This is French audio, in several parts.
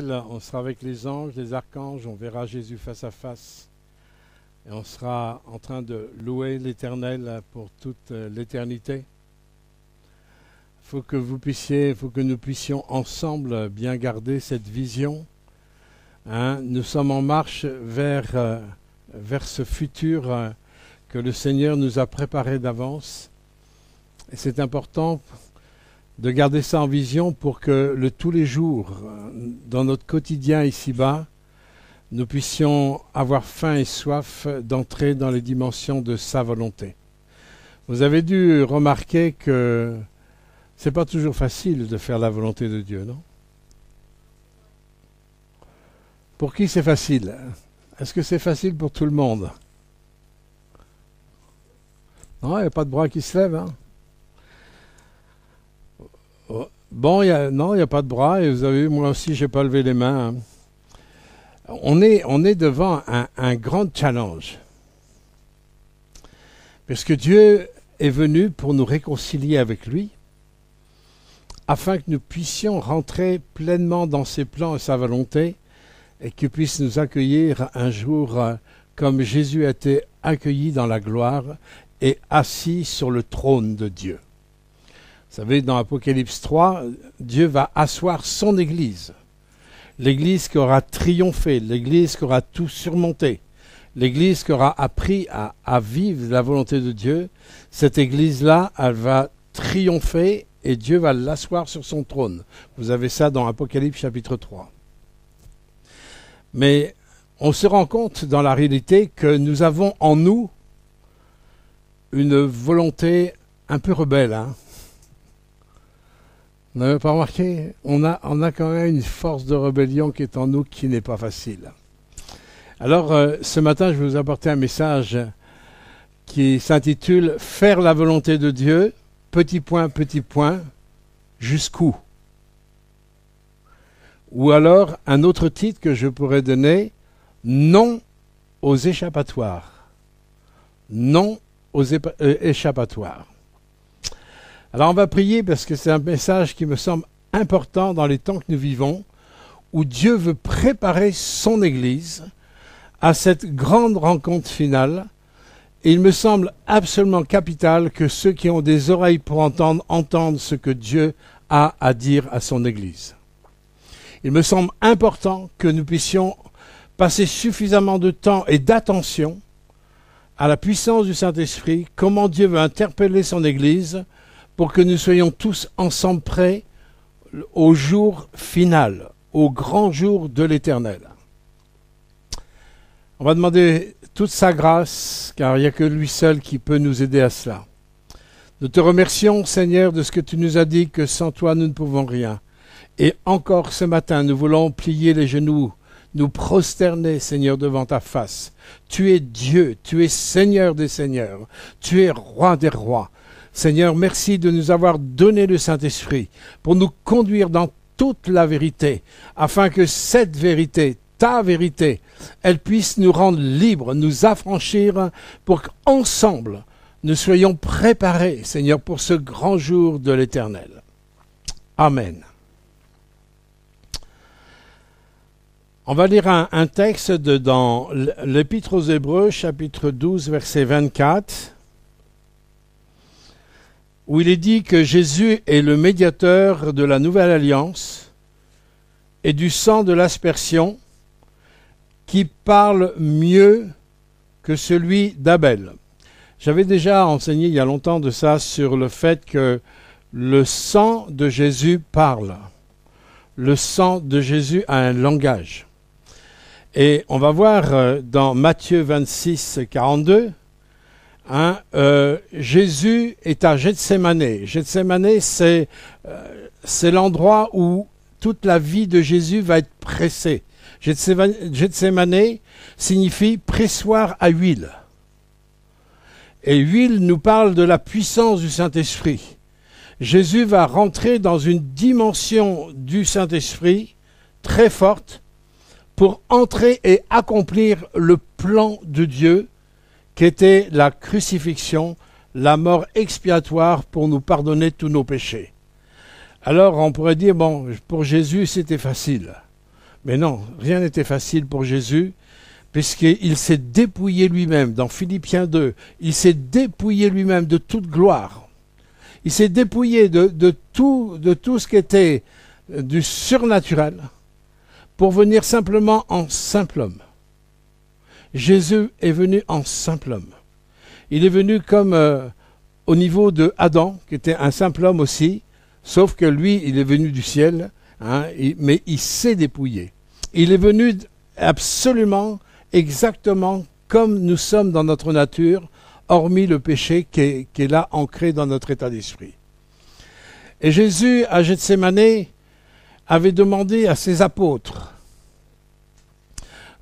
On sera avec les anges, les archanges, on verra Jésus face à face. Et on sera en train de louer l'Éternel pour toute l'éternité. Il faut que nous puissions ensemble bien garder cette vision. Nous sommes en marche vers ce futur que le Seigneur nous a préparé d'avance. Et c'est important de garder ça en vision pour que tous les jours, dans notre quotidien ici-bas, nous puissions avoir faim et soif d'entrer dans les dimensions de sa volonté. Vous avez dû remarquer que c'est pas toujours facile de faire la volonté de Dieu, non? Pour qui c'est facile? Est-ce que c'est facile pour tout le monde? Non, il n'y a pas de bras qui se lèvent, hein? Bon, il n'y a pas de bras, et vous avez vu, moi aussi, je n'ai pas levé les mains. On est devant un grand challenge. Parce que Dieu est venu pour nous réconcilier avec lui, afin que nous puissions rentrer pleinement dans ses plans et sa volonté, et qu'il puisse nous accueillir un jour comme Jésus a été accueilli dans la gloire et assis sur le trône de Dieu. Vous savez, dans Apocalypse 3, Dieu va asseoir son Église. L'Église qui aura triomphé, l'Église qui aura tout surmonté, l'Église qui aura appris à vivre la volonté de Dieu. Cette Église-là, elle va triompher et Dieu va l'asseoir sur son trône. Vous avez ça dans Apocalypse chapitre 3. Mais on se rend compte dans la réalité que nous avons en nous une volonté un peu rebelle, hein. Vous n'avez pas remarqué? On a quand même une force de rébellion qui est en nous qui n'est pas facile. Alors, ce matin, je vais vous apporter un message qui s'intitule « Faire la volonté de Dieu, petit point, jusqu'où ?» Ou alors, un autre titre que je pourrais donner « Non aux échappatoires ». Non aux échappatoires. Alors on va prier parce que c'est un message qui me semble important dans les temps que nous vivons, où Dieu veut préparer son Église à cette grande rencontre finale. Et il me semble absolument capital que ceux qui ont des oreilles pour entendent ce que Dieu a à dire à son Église. Il me semble important que nous puissions passer suffisamment de temps et d'attention à la puissance du Saint-Esprit, comment Dieu veut interpeller son Église, pour que nous soyons tous ensemble prêts au jour final, au grand jour de l'Éternel. On va demander toute sa grâce, car il n'y a que lui seul qui peut nous aider à cela. Nous te remercions, Seigneur, de ce que tu nous as dit, que sans toi nous ne pouvons rien. Et encore ce matin, nous voulons plier les genoux, nous prosterner, Seigneur, devant ta face. Tu es Dieu, tu es Seigneur des Seigneurs, tu es Roi des Rois. Seigneur, merci de nous avoir donné le Saint-Esprit pour nous conduire dans toute la vérité, afin que cette vérité, ta vérité, elle puisse nous rendre libres, nous affranchir, pour qu'ensemble, nous soyons préparés, Seigneur, pour ce grand jour de l'Éternel. Amen. On va lire un texte dans l'Épître aux Hébreux, chapitre 12, verset 24, où il est dit que Jésus est le médiateur de la nouvelle alliance et du sang de l'aspersion qui parle mieux que celui d'Abel. J'avais déjà enseigné il y a longtemps de ça sur le fait que le sang de Jésus parle. Le sang de Jésus a un langage. Et on va voir dans Matthieu 26, 42, Jésus est à Gethsémanée. Gethsémanée, c'est l'endroit où toute la vie de Jésus va être pressée. Gethsémanée signifie pressoir à huile. Et huile nous parle de la puissance du Saint-Esprit. Jésus va rentrer dans une dimension du Saint-Esprit très forte pour entrer et accomplir le plan de Dieu qui était la crucifixion, la mort expiatoire pour nous pardonner tous nos péchés. Alors on pourrait dire, bon, pour Jésus c'était facile. Mais non, rien n'était facile pour Jésus, puisqu'il s'est dépouillé lui-même. Dans Philippiens 2, il s'est dépouillé lui-même de toute gloire. Il s'est dépouillé de tout ce qui était du surnaturel pour venir simplement en simple homme. Jésus est venu en simple homme. Il est venu comme au niveau de Adam, qui était un simple homme aussi, sauf que lui, il est venu du ciel, hein, mais il s'est dépouillé. Il est venu absolument, exactement comme nous sommes dans notre nature, hormis le péché qui est là ancré dans notre état d'esprit. Et Jésus, à Gethsémani, avait demandé à ses apôtres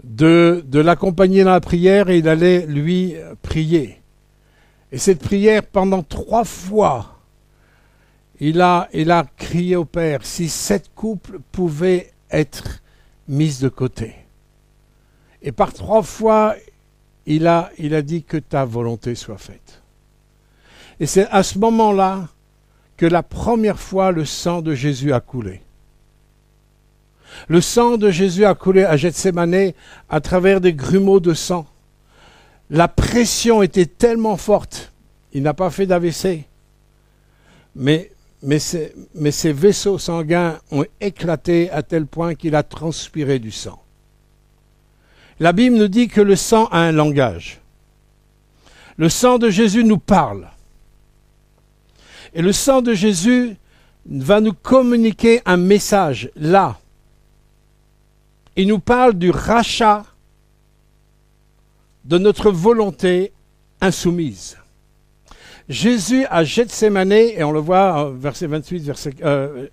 de l'accompagner dans la prière et il allait lui prier. Et cette prière, pendant 3 fois, il a crié au Père si cette coupe pouvait être mise de côté. Et par 3 fois, il a dit que ta volonté soit faite. Et c'est à ce moment-là que la première fois le sang de Jésus a coulé. Le sang de Jésus a coulé à Gethsémani à travers des grumeaux de sang. La pression était tellement forte, il n'a pas fait d'AVC, mais ses vaisseaux sanguins ont éclaté à tel point qu'il a transpiré du sang. La Bible nous dit que le sang a un langage. Le sang de Jésus nous parle. Et le sang de Jésus va nous communiquer un message là. Il nous parle du rachat de notre volonté insoumise. Jésus à Gethsémani, et on le voit verset 28,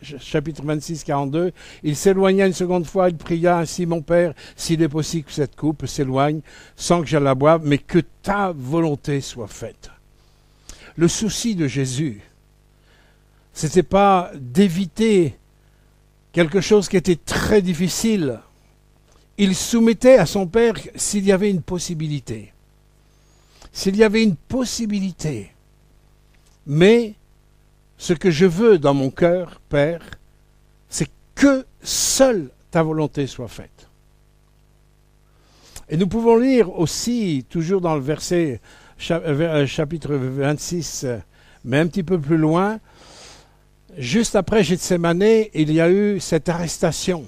chapitre 26, 42, il s'éloigna une seconde fois, il pria ainsi, mon Père, s'il est possible que cette coupe s'éloigne, sans que je la boive, mais que ta volonté soit faite. Le souci de Jésus, c'était pas d'éviter quelque chose qui était très difficile. Il soumettait à son Père s'il y avait une possibilité. S'il y avait une possibilité. Mais ce que je veux dans mon cœur, Père, c'est que seule ta volonté soit faite. Et nous pouvons lire aussi, toujours dans le verset, chapitre 26, mais un petit peu plus loin, juste après Gethsémani, il y a eu cette arrestation.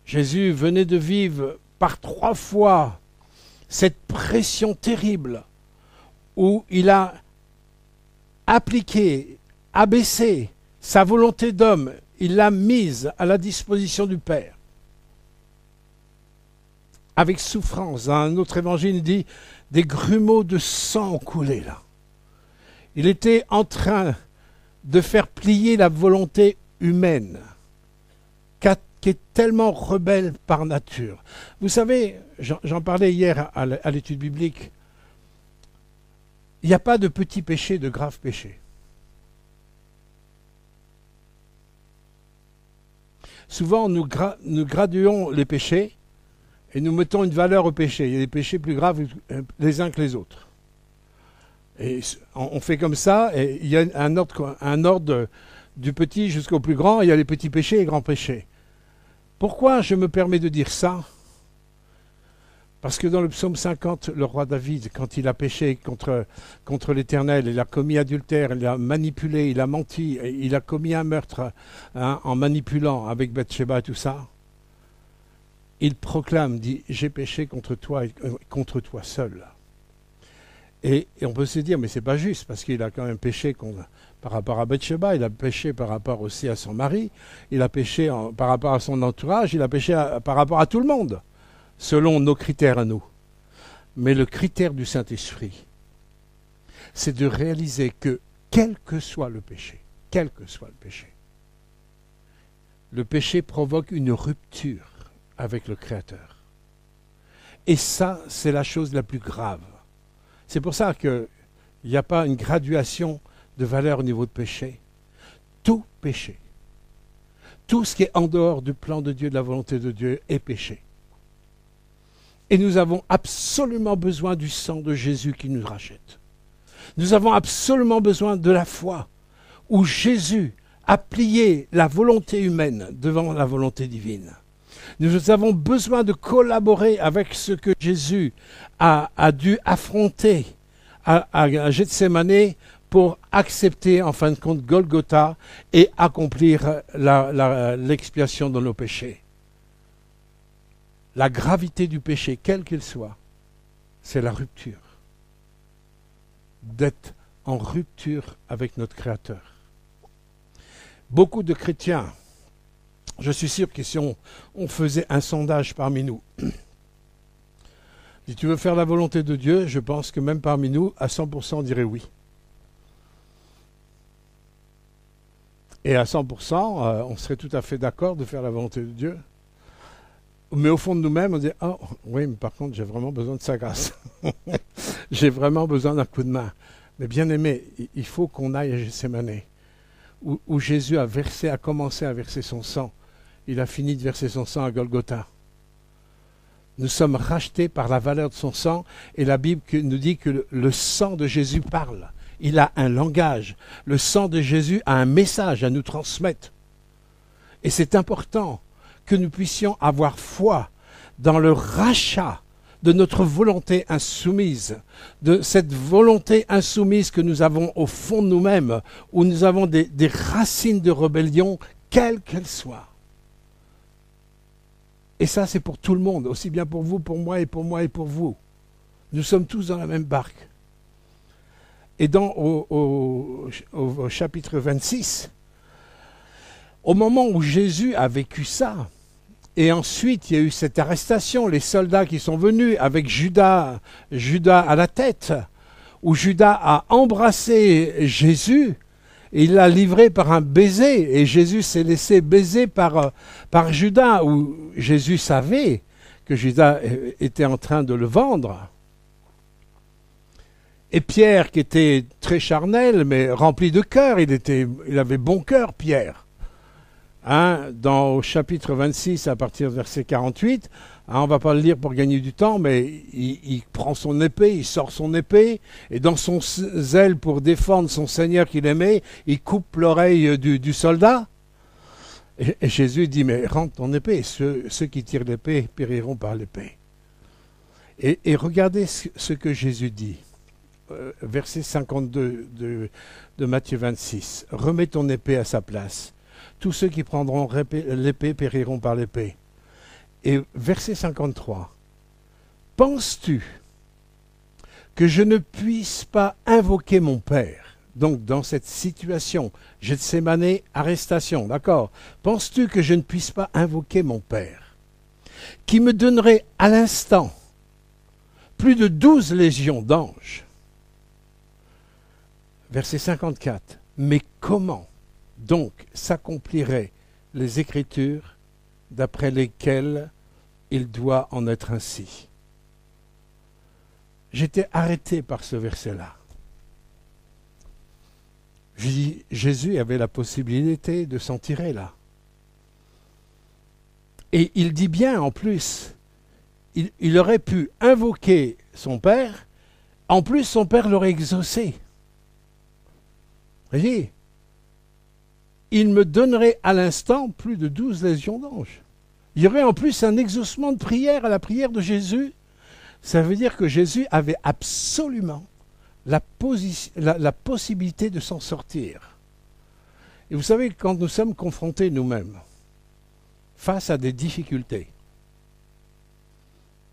Jésus venait de vivre par 3 fois cette pression terrible où il a appliqué, abaissé sa volonté d'homme, il l'a mise à la disposition du Père. Avec souffrance, dans un autre évangile, il dit, des grumeaux de sang ont coulé là. Il était en train de faire plier la volonté humaine, qui est tellement rebelle par nature. Vous savez, j'en parlais hier à l'étude biblique, il n'y a pas de petits péchés, de graves péchés. Souvent, nous graduons les péchés et nous mettons une valeur au péché. Il y a des péchés plus graves les uns que les autres. Et on fait comme ça, et il y a un ordre du petit jusqu'au plus grand, il y a les petits péchés et les grands péchés. Pourquoi je me permets de dire ça ? Parce que dans le psaume 50, le roi David, quand il a péché contre l'Éternel, il a commis adultère, il a manipulé, il a menti, il a commis un meurtre en manipulant avec Bathsheba et tout ça, il proclame, dit, j'ai péché contre toi et contre toi seul. Et on peut se dire, mais c'est pas juste, parce qu'il a quand même péché par rapport à Bathsheba, il a péché par rapport aussi à son mari, il a péché par rapport à son entourage, il a péché par rapport à tout le monde, selon nos critères à nous. Mais le critère du Saint-Esprit, c'est de réaliser que, quel que soit le péché, le péché provoque une rupture avec le Créateur. Et ça, c'est la chose la plus grave. C'est pour ça qu'il n'y a pas une graduation de valeur au niveau de péché. Tout péché, tout ce qui est en dehors du plan de Dieu, de la volonté de Dieu, est péché. Et nous avons absolument besoin du sang de Jésus qui nous rachète. Nous avons absolument besoin de la foi, où Jésus à plier la volonté humaine devant la volonté divine. Nous avons besoin de collaborer avec ce que Jésus a dû affronter à Gethsémani pour accepter en fin de compte Golgotha et accomplir l'expiation de nos péchés. La gravité du péché, quel qu'il soit, c'est la rupture. D'être en rupture avec notre Créateur. Beaucoup de chrétiens, je suis sûr que si on faisait un sondage parmi nous, si tu veux faire la volonté de Dieu, je pense que même parmi nous, à 100% on dirait oui. Et à 100%, on serait tout à fait d'accord de faire la volonté de Dieu. Mais au fond de nous-mêmes, on dit « Ah, oui, mais par contre, j'ai vraiment besoin de sa grâce. J'ai vraiment besoin d'un coup de main. » Mais bien aimé, il faut qu'on aille à Gethsémani, où Jésus a commencé à verser son sang. Il a fini de verser son sang à Golgotha. Nous sommes rachetés par la valeur de son sang, et la Bible nous dit que le sang de Jésus parle. Il a un langage. Le sang de Jésus a un message à nous transmettre. Et c'est important que nous puissions avoir foi dans le rachat de notre volonté insoumise, de cette volonté insoumise que nous avons au fond de nous-mêmes, où nous avons des racines de rébellion, quelles qu'elles soient. Et ça, c'est pour tout le monde, aussi bien pour vous, pour moi et pour vous. Nous sommes tous dans la même barque. Et au chapitre 26, au moment où Jésus a vécu ça, et ensuite il y a eu cette arrestation, les soldats qui sont venus avec Judas à la tête, où Judas a embrassé Jésus, et il l'a livré par un baiser, et Jésus s'est laissé baiser par Judas, où Jésus savait que Judas était en train de le vendre. Et Pierre, qui était très charnel, mais rempli de cœur, il avait bon cœur, Pierre. Au chapitre 26, à partir du verset 48, on ne va pas le lire pour gagner du temps, mais il prend son épée, il sort son épée, et dans son zèle pour défendre son Seigneur qu'il aimait, il coupe l'oreille du soldat. Et Jésus dit, mais rentre ton épée, ceux qui tirent l'épée périront par l'épée. Et regardez ce que Jésus dit. Verset 52 de Matthieu 26. Remets ton épée à sa place. Tous ceux qui prendront l'épée périront par l'épée. Et verset 53. Penses-tu que je ne puisse pas invoquer mon Père? Donc dans cette situation, Gethsémani, arrestation, d'accord? Penses-tu que je ne puisse pas invoquer mon Père, qui me donnerait à l'instant plus de 12 légions d'anges? Verset 54. Mais comment donc s'accompliraient les Écritures d'après lesquelles il doit en être ainsi? J'étais arrêté par ce verset-là. Je dis, Jésus avait la possibilité de s'en tirer là. Et il dit bien en plus, il aurait pu invoquer son Père, en plus son Père l'aurait exaucé. Vous voyez, il me donnerait à l'instant plus de 12 légions d'anges. Il y aurait en plus un exaucement de prière à la prière de Jésus. Ça veut dire que Jésus avait absolument la possibilité de s'en sortir. Et vous savez, quand nous sommes confrontés nous-mêmes face à des difficultés,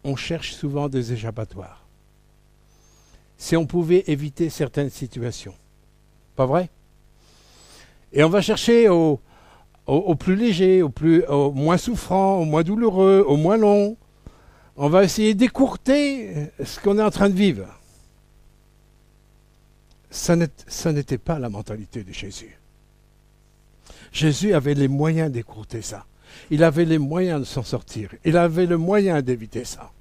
on cherche souvent des échappatoires. Si on pouvait éviter certaines situations. Pas vrai? Et on va chercher au plus léger, au moins souffrant, au moins douloureux, au moins long. On va essayer d'écourter ce qu'on est en train de vivre. Ça n'était pas la mentalité de Jésus. Jésus avait les moyens d'écourter ça. Il avait les moyens de s'en sortir. Il avait le moyen d'éviter ça.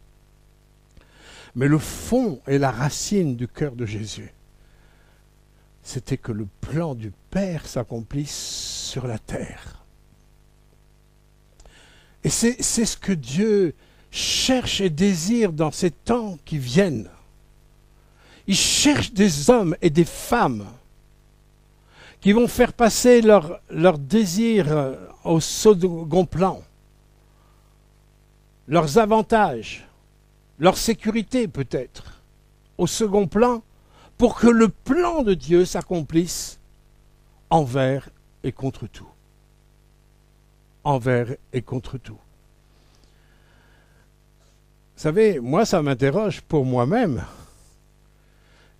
Mais le fond et la racine du cœur de Jésus, c'était que le plan du Père s'accomplisse sur la terre. Et c'est ce que Dieu cherche et désire dans ces temps qui viennent. Il cherche des hommes et des femmes qui vont faire passer leur désir au second plan, leurs avantages, leur sécurité peut-être, au second plan, pour que le plan de Dieu s'accomplisse envers et contre tout. Envers et contre tout. Vous savez, moi ça m'interroge pour moi-même.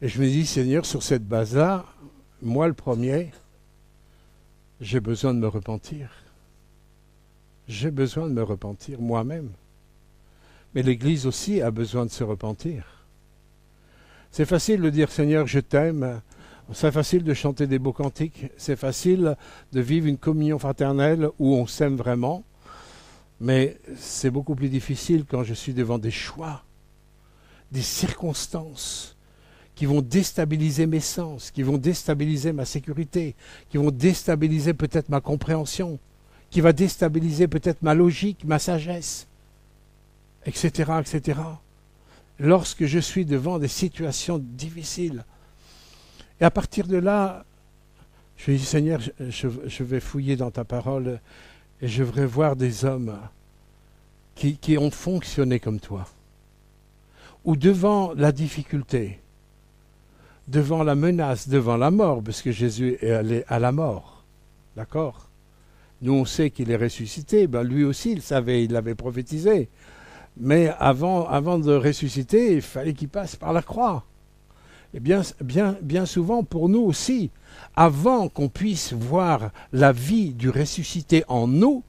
Et je me dis, Seigneur, sur cette base-là, moi le premier, j'ai besoin de me repentir. J'ai besoin de me repentir moi-même. Mais l'Église aussi a besoin de se repentir. C'est facile de dire, Seigneur, je t'aime. C'est facile de chanter des beaux cantiques. C'est facile de vivre une communion fraternelle où on s'aime vraiment. Mais c'est beaucoup plus difficile quand je suis devant des choix, des circonstances qui vont déstabiliser mes sens, qui vont déstabiliser ma sécurité, qui vont déstabiliser peut-être ma compréhension, qui va déstabiliser peut-être ma logique, ma sagesse, etc., etc. Lorsque je suis devant des situations difficiles. Et à partir de là, je me dis, Seigneur, je vais fouiller dans ta parole et je voudrais voir des hommes qui ont fonctionné comme toi. Ou devant la difficulté, devant la menace, devant la mort, parce que Jésus est allé à la mort. D'accord ? Nous, on sait qu'il est ressuscité. Ben, lui aussi, il savait, il l'avait prophétisé. Mais avant de ressusciter, il fallait qu'il passe par la croix. Et bien souvent, pour nous aussi, avant qu'on puisse voir la vie du ressuscité en nous,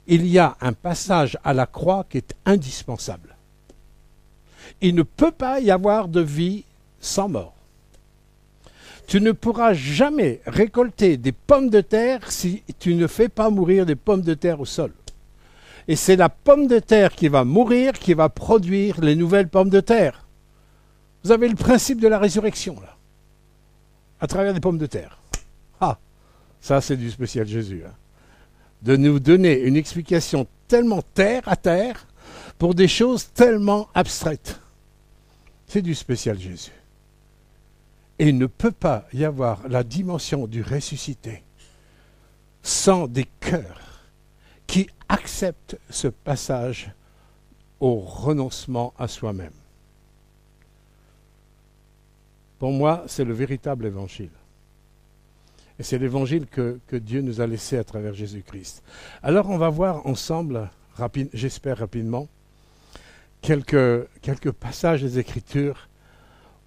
il y a un passage à la croix qui est indispensable. Il ne peut pas y avoir de vie sans mort. Tu ne pourras jamais récolter des pommes de terre si tu ne fais pas mourir des pommes de terre au sol. Et c'est la pomme de terre qui va mourir, qui va produire les nouvelles pommes de terre. Vous avez le principe de la résurrection, là, à travers des pommes de terre. Ah, ça c'est du spécial Jésus. Hein. De nous donner une explication tellement terre à terre pour des choses tellement abstraites. C'est du spécial Jésus. Et il ne peut pas y avoir la dimension du ressuscité sans des cœurs qui acceptent ce passage au renoncement à soi-même. Pour moi, c'est le véritable évangile. Et c'est l'évangile que Dieu nous a laissé à travers Jésus-Christ. Alors on va voir ensemble, j'espère rapidement, quelques passages des Écritures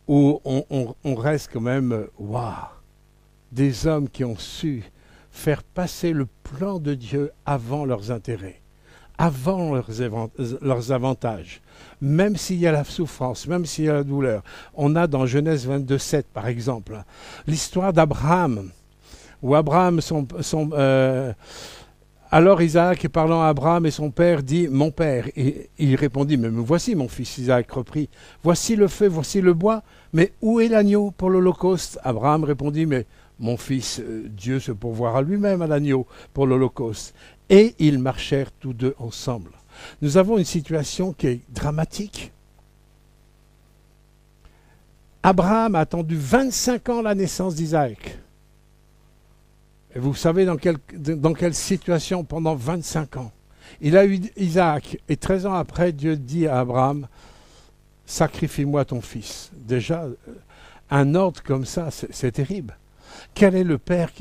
où on reste quand même, waouh, des hommes qui ont su faire passer le plan de Dieu avant leurs intérêts, avant leurs avantages, même s'il y a la souffrance, même s'il y a la douleur. On a dans Genèse 22:7 par exemple, l'histoire d'Abraham, où Abraham, alors Isaac, parlant à Abraham et son père, dit « Mon père ». Et il répondit « Mais me voici mon fils ». Isaac reprit « Voici le feu, voici le bois, mais où est l'agneau pour l'holocauste » Abraham répondit « Mais mon fils, Dieu se pourvoira lui-même à l'agneau pour l'holocauste. » Et ils marchèrent tous deux ensemble. Nous avons une situation qui est dramatique. Abraham a attendu 25 ans la naissance d'Isaac. Et vous savez dans quelle situation pendant 25 ans. Il a eu Isaac, et 13 ans après, Dieu dit à Abraham, « Sacrifie-moi ton fils. » Déjà, un ordre comme ça, c'est terrible. Quel est le père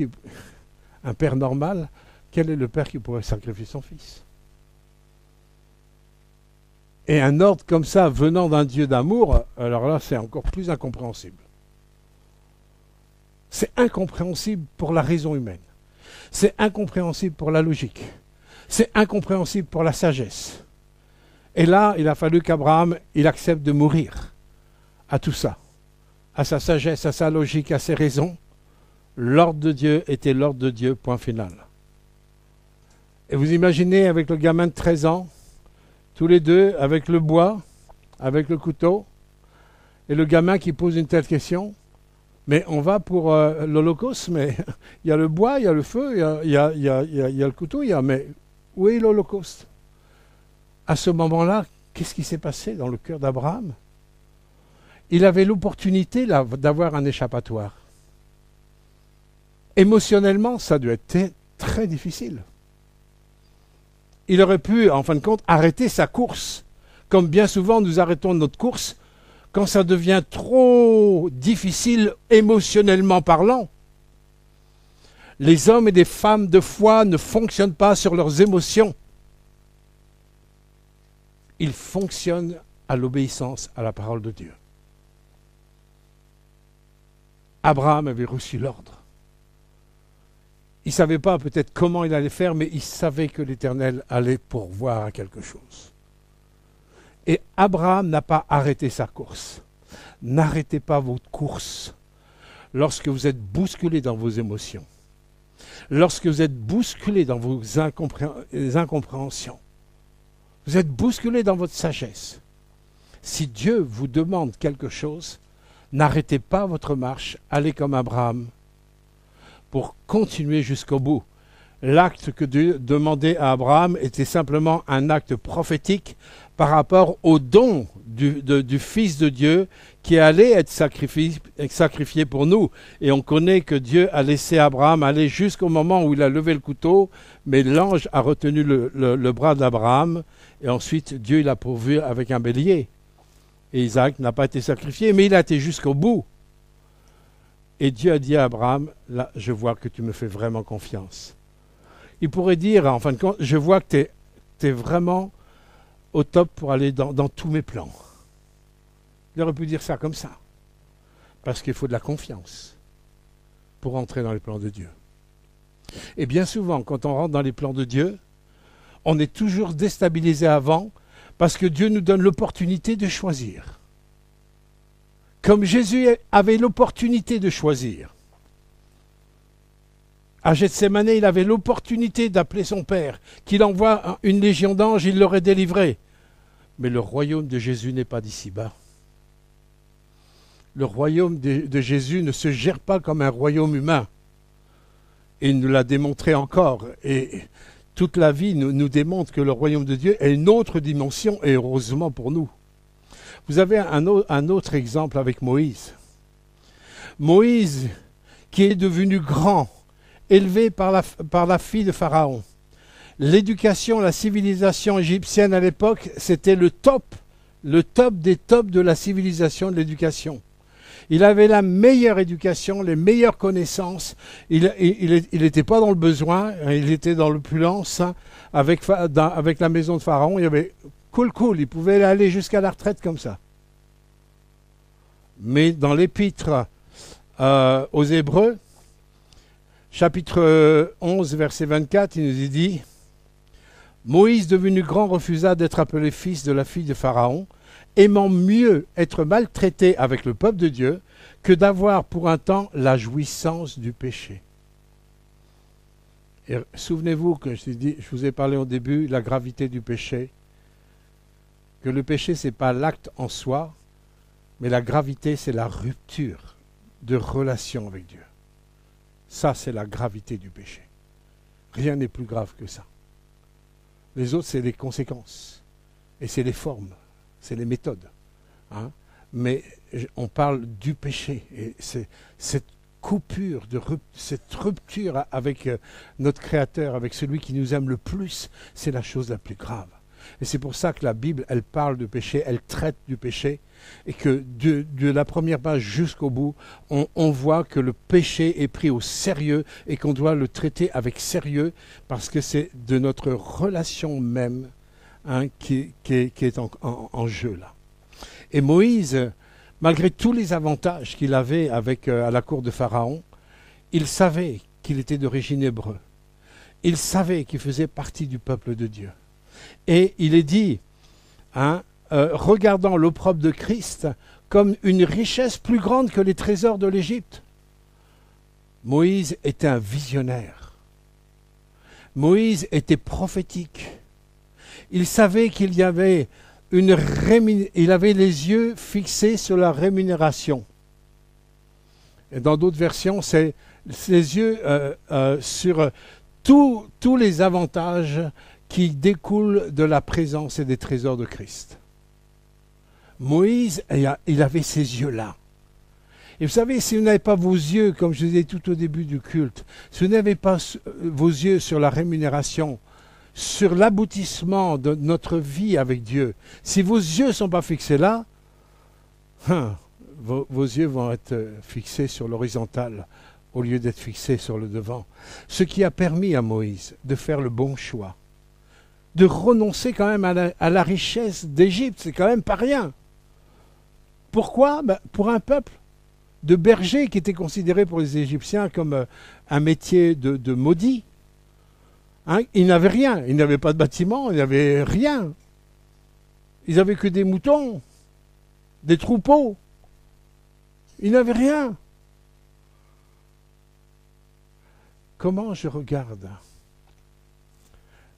un père normal, quel est le père qui pourrait sacrifier son fils? Et un ordre comme ça, venant d'un Dieu d'amour, alors là, c'est encore plus incompréhensible. C'est incompréhensible pour la raison humaine. C'est incompréhensible pour la logique. C'est incompréhensible pour la sagesse. Et là, il a fallu qu'Abraham, il accepte de mourir à tout ça, à sa sagesse, à sa logique, à ses raisons. L'ordre de Dieu était l'ordre de Dieu, point final. Et vous imaginez avec le gamin de 13 ans, tous les deux, avec le bois, avec le couteau, et le gamin qui pose une telle question. Mais on va pour l'Holocauste, mais il y a le bois, il y a le feu, il y a le couteau, mais où est l'Holocauste? À ce moment-là, qu'est-ce qui s'est passé dans le cœur d'Abraham? Il avait l'opportunité d'avoir un échappatoire. Émotionnellement, ça doit être très difficile. Il aurait pu, en fin de compte, arrêter sa course. Comme bien souvent, nous arrêtons notre course quand ça devient trop difficile émotionnellement parlant. Les hommes et les femmes de foi ne fonctionnent pas sur leurs émotions. Ils fonctionnent à l'obéissance à la parole de Dieu. Abraham avait reçu l'ordre. Il ne savait pas peut-être comment il allait faire, mais il savait que l'Éternel allait pourvoir à quelque chose. Et Abraham n'a pas arrêté sa course. N'arrêtez pas votre course lorsque vous êtes bousculé dans vos émotions, lorsque vous êtes bousculé dans vos incompréhensions, vous êtes bousculé dans votre sagesse. Si Dieu vous demande quelque chose, n'arrêtez pas votre marche, allez comme Abraham pour continuer jusqu'au bout. L'acte que Dieu demandait à Abraham était simplement un acte prophétique par rapport au don du Fils de Dieu qui allait être sacrifié pour nous. Et on connaît que Dieu a laissé Abraham aller jusqu'au moment où il a levé le couteau, mais l'ange a retenu le bras d'Abraham, et ensuite Dieu l'a pourvu avec un bélier. Et Isaac n'a pas été sacrifié, mais il a été jusqu'au bout. Et Dieu a dit à Abraham, là, je vois que tu me fais vraiment confiance. Il pourrait dire, en fin de compte, je vois que tu es vraiment au top pour aller dans tous mes plans. Il aurait pu dire ça comme ça. Parce qu'il faut de la confiance pour entrer dans les plans de Dieu. Et bien souvent, quand on rentre dans les plans de Dieu, on est toujours déstabilisé avant parce que Dieu nous donne l'opportunité de choisir. Comme Jésus avait l'opportunité de choisir. À Gethsémane, il avait l'opportunité d'appeler son Père, qu'il envoie une légion d'anges, il l'aurait délivré. Mais le royaume de Jésus n'est pas d'ici-bas. Le royaume de Jésus ne se gère pas comme un royaume humain. Et il nous l'a démontré encore. Et toute la vie nous démontre que le royaume de Dieu est une autre dimension, et heureusement pour nous. Vous avez un autre exemple avec Moïse. Moïse, qui est devenu grand, élevé par la fille de Pharaon. L'éducation, la civilisation égyptienne à l'époque, c'était le top des tops de la civilisation, de l'éducation. Il avait la meilleure éducation, les meilleures connaissances. Il n'était pas dans le besoin, il était dans l'opulence. Avec la maison de Pharaon, il y avait cool, il pouvait aller jusqu'à la retraite comme ça. Mais dans l'épître aux Hébreux, chapitre 11, verset 24, il nous dit « Moïse, devenu grand, refusa d'être appelé fils de la fille de Pharaon, aimant mieux être maltraité avec le peuple de Dieu que d'avoir pour un temps la jouissance du péché. » Et souvenez-vous que je vous ai parlé au début, la gravité du péché, que le péché, ce n'est pas l'acte en soi, mais la gravité, c'est la rupture de relation avec Dieu. Ça, c'est la gravité du péché. Rien n'est plus grave que ça. Les autres, c'est les conséquences. Et c'est les formes. C'est les méthodes. Hein? Mais on parle du péché. Et c'est cette coupure, cette rupture avec notre Créateur, avec celui qui nous aime le plus, c'est la chose la plus grave. Et c'est pour ça que la Bible, elle parle de péché, elle traite du péché, et que de la première page jusqu'au bout, on voit que le péché est pris au sérieux et qu'on doit le traiter avec sérieux parce que c'est de notre relation même qui est en jeu là. Et Moïse, malgré tous les avantages qu'il avait à la cour de Pharaon, il savait qu'il était d'origine hébreu. Il savait qu'il faisait partie du peuple de Dieu. Et il est dit, regardant l'opprobre de Christ comme une richesse plus grande que les trésors de l'Égypte. Moïse était un visionnaire. Moïse était prophétique. Il savait qu'il y avait il avait les yeux fixés sur la rémunération. Et dans d'autres versions, c'est ses yeux sur tous les avantages qui découlent de la présence et des trésors de Christ. Moïse, il avait ces yeux-là. Et vous savez, si vous n'avez pas vos yeux, comme je disais tout au début du culte, si vous n'avez pas vos yeux sur la rémunération, sur l'aboutissement de notre vie avec Dieu, si vos yeux ne sont pas fixés là, vos yeux vont être fixés sur l'horizontal au lieu d'être fixés sur le devant. Ce qui a permis à Moïse de faire le bon choix, de renoncer quand même à la richesse d'Égypte, c'est quand même pas rien. Pourquoi? Pour un peuple de bergers qui était considéré pour les Égyptiens comme un métier de maudit. Hein, ils n'avaient rien, ils n'avaient pas de bâtiment, ils n'avaient rien. Ils n'avaient que des moutons, des troupeaux. Ils n'avaient rien. Comment je regarde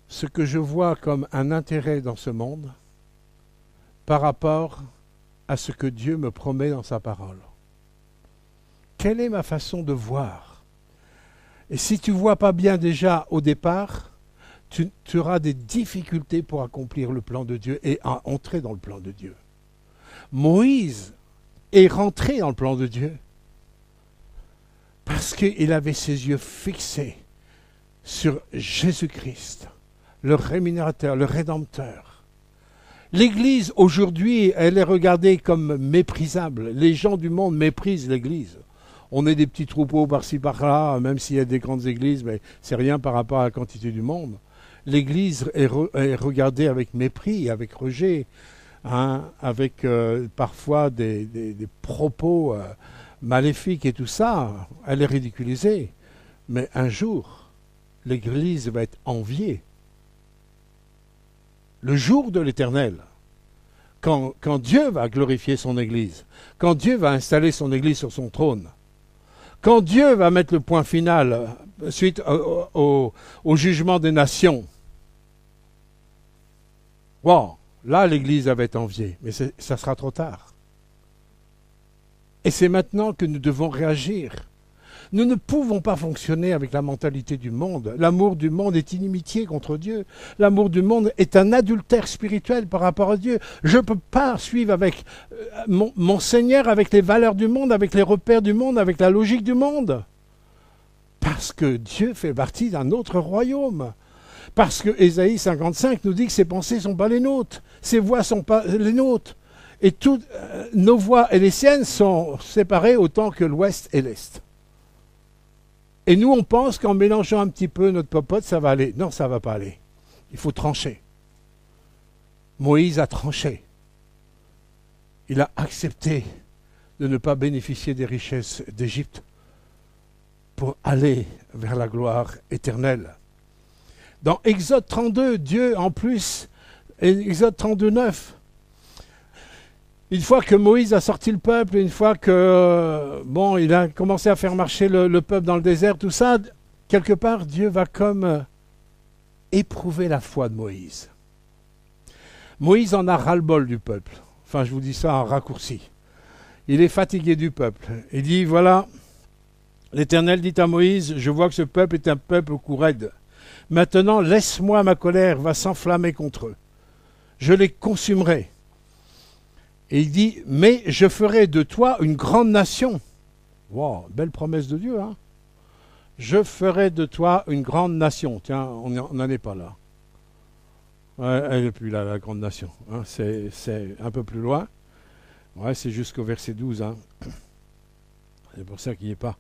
ce que je vois comme un intérêt dans ce monde par rapport à ce que Dieu me promet dans sa parole? Quelle est ma façon de voir? Et si tu ne vois pas bien déjà au départ, tu auras des difficultés pour accomplir le plan de Dieu et à entrer dans le plan de Dieu. Moïse est rentré dans le plan de Dieu parce qu'il avait ses yeux fixés sur Jésus-Christ, le rémunérateur, le rédempteur. L'Église, aujourd'hui, elle est regardée comme méprisable. Les gens du monde méprisent l'Église. On est des petits troupeaux par-ci par-là, même s'il y a des grandes églises, mais c'est rien par rapport à la quantité du monde. L'Église est regardée avec mépris, avec rejet, hein, avec parfois des propos maléfiques et tout ça. Elle est ridiculisée. Mais un jour, l'Église va être enviée. Le jour de l'Éternel, quand Dieu va glorifier son Église, quand Dieu va installer son Église sur son trône, quand Dieu va mettre le point final suite au jugement des nations, wow, là l'Église va être enviée, mais ça sera trop tard. Et c'est maintenant que nous devons réagir. Nous ne pouvons pas fonctionner avec la mentalité du monde. L'amour du monde est inimitié contre Dieu. L'amour du monde est un adultère spirituel par rapport à Dieu. Je ne peux pas suivre avec mon Seigneur, avec les valeurs du monde, avec les repères du monde, avec la logique du monde. Parce que Dieu fait partie d'un autre royaume. Parce que Ésaïe 55 nous dit que ses pensées ne sont pas les nôtres. Ses voies ne sont pas les nôtres. Et toutes nos voies et les siennes sont séparées autant que l'ouest et l'est. Et nous, on pense qu'en mélangeant un petit peu notre popote, ça va aller. Non, ça ne va pas aller. Il faut trancher. Moïse a tranché. Il a accepté de ne pas bénéficier des richesses d'Égypte pour aller vers la gloire éternelle. Dans Exode 32, Dieu, en plus, Exode 32, 9, une fois que Moïse a sorti le peuple, une fois que il a commencé à faire marcher le peuple dans le désert, tout ça, quelque part, Dieu va comme éprouver la foi de Moïse. Moïse en a ras-le-bol du peuple. Enfin, je vous dis ça en raccourci. Il est fatigué du peuple. Il dit, voilà, l'Éternel dit à Moïse, je vois que ce peuple est un peuple au cou raide. Maintenant, laisse-moi, ma colère va s'enflammer contre eux. Je les consumerai. Et il dit, mais je ferai de toi une grande nation. Wow, belle promesse de Dieu, hein? Je ferai de toi une grande nation. Tiens, on n'en est pas là. Ouais, elle n'est plus là, la grande nation. Hein? C'est un peu plus loin. Ouais, c'est jusqu'au verset 12. Hein? C'est pour ça qu'il n'y est pas.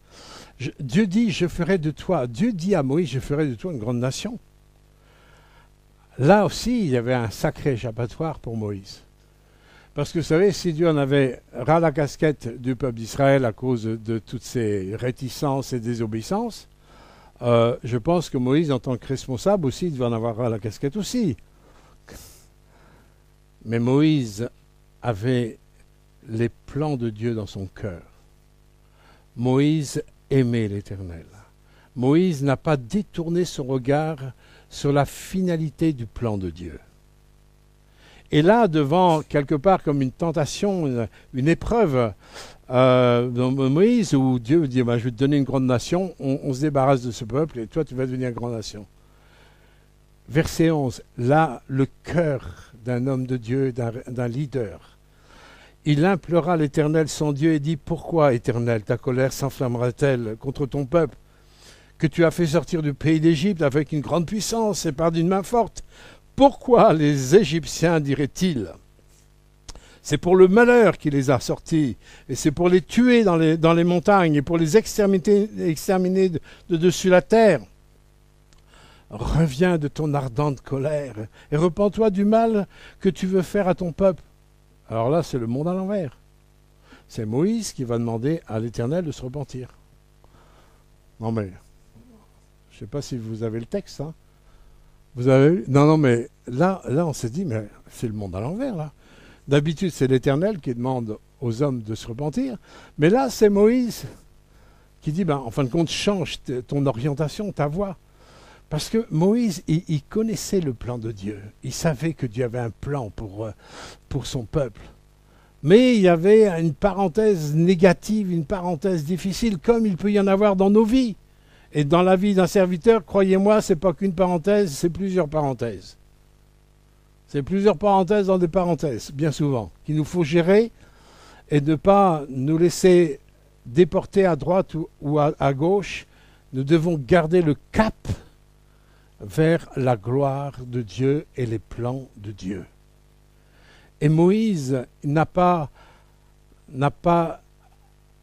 Dieu dit, je ferai de toi. Dieu dit à Moïse, je ferai de toi une grande nation. Là aussi, il y avait un sacré échappatoire pour Moïse. Parce que vous savez, si Dieu en avait ras la casquette du peuple d'Israël à cause de toutes ces réticences et désobéissances, je pense que Moïse, en tant que responsable aussi, devait en avoir ras la casquette aussi. Mais Moïse avait les plans de Dieu dans son cœur. Moïse aimait l'Éternel. Moïse n'a pas détourné son regard sur la finalité du plan de Dieu. Et là, devant, quelque part, comme une tentation, une épreuve, de Moïse, où Dieu dit, je vais te donner une grande nation, on se débarrasse de ce peuple, et toi, tu vas devenir une grande nation. Verset 11, là, le cœur d'un homme de Dieu, d'un leader, il implora l'Éternel son Dieu et dit: pourquoi, Éternel, ta colère s'enflammera-t-elle contre ton peuple, que tu as fait sortir du pays d'Égypte avec une grande puissance et par d'une main forte? Pourquoi les Égyptiens diraient-ils: c'est pour le malheur qui les a sortis, et c'est pour les tuer dans les montagnes, et pour les exterminer de dessus la terre? Reviens de ton ardente colère, et repens-toi du mal que tu veux faire à ton peuple. Alors là, c'est le monde à l'envers. C'est Moïse qui va demander à l'Éternel de se repentir. Non mais, je ne sais pas si vous avez le texte, hein. Vous avez vu? Non, mais là, on s'est dit, mais c'est le monde à l'envers, là. D'habitude, c'est l'Éternel qui demande aux hommes de se repentir, mais là, c'est Moïse qui dit, en fin de compte, change ton orientation, ta voie. Parce que Moïse, il connaissait le plan de Dieu. Il savait que Dieu avait un plan pour son peuple. Mais il y avait une parenthèse négative, une parenthèse difficile, comme il peut y en avoir dans nos vies. Et dans la vie d'un serviteur, croyez-moi, ce n'est pas qu'une parenthèse, c'est plusieurs parenthèses. C'est plusieurs parenthèses dans des parenthèses, bien souvent, qu'il nous faut gérer et ne pas nous laisser déporter à droite ou à gauche. Nous devons garder le cap vers la gloire de Dieu et les plans de Dieu. Et Moïse n'a pas